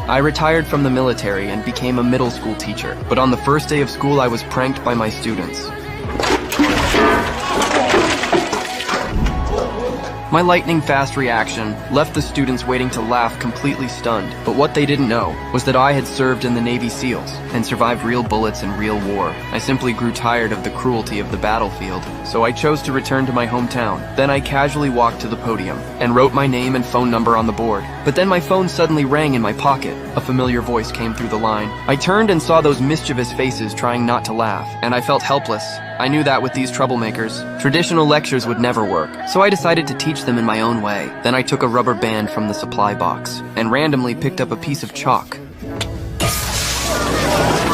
I retired from the military and became a middle school teacher, but on the first day of school I was pranked by my students. My lightning-fast reaction left the students waiting to laugh completely stunned, but what they didn't know was that I had served in the Navy SEALs and survived real bullets and real war. I simply grew tired of the cruelty of the battlefield, so I chose to return to my hometown. Then I casually walked to the podium and wrote my name and phone number on the board. But then my phone suddenly rang in my pocket. A familiar voice came through the line. I turned and saw those mischievous faces trying not to laugh, and I felt helpless. I knew that with these troublemakers, traditional lectures would never work, so I decided to teach them in my own way. Then I took a rubber band from the supply box and randomly picked up a piece of chalk.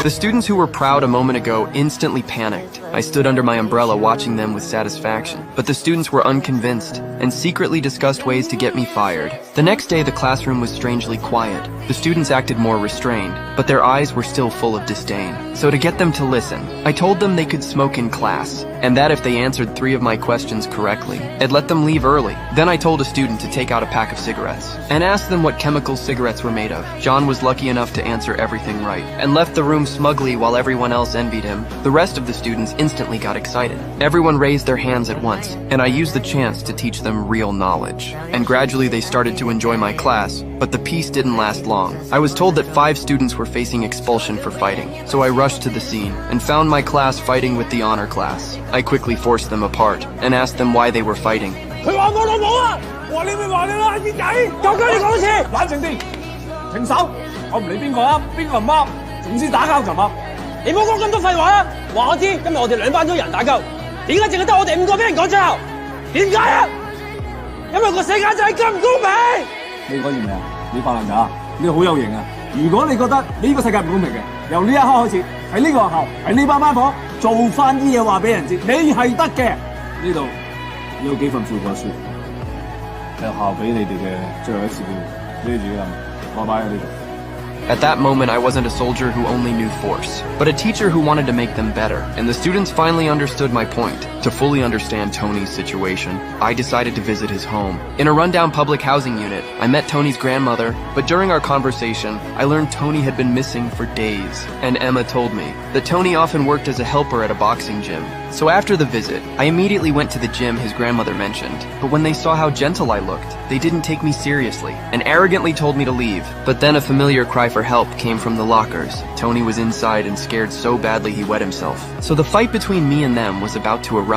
The students who were proud a moment ago instantly panicked. I stood under my umbrella watching them with satisfaction, but the students were unconvinced and secretly discussed ways to get me fired. The next day the classroom was strangely quiet. The students acted more restrained, but their eyes were still full of disdain. So to get them to listen, I told them they could smoke in class, and that if they answered 3 of my questions correctly, I'd let them leave early. Then I told a student to take out a pack of cigarettes and asked them what chemicals cigarettes were made of. John was lucky enough to answer everything right and left the room smugly while everyone else envied him. The rest of the students instantly got excited. Everyone raised their hands at once, and I used the chance to teach them real knowledge. And gradually they started to enjoy my class, but the peace didn't last long. I was told that 5 students were facing expulsion for fighting, so I rushed to the scene and found my class fighting with the honor class. I quickly forced them apart and asked them why they were fighting. At that moment, I wasn't a soldier who only knew force, but a teacher who wanted to make them better. And the students finally understood my point. To fully understand Tony's situation, I decided to visit his home. In a rundown public housing unit, I met Tony's grandmother, but during our conversation, I learned Tony had been missing for days. And Emma told me that Tony often worked as a helper at a boxing gym. So after the visit, I immediately went to the gym his grandmother mentioned. But when they saw how gentle I looked, they didn't take me seriously and arrogantly told me to leave. But then a familiar cry for help came from the lockers. Tony was inside and scared so badly he wet himself. So the fight between me and them was about to erupt.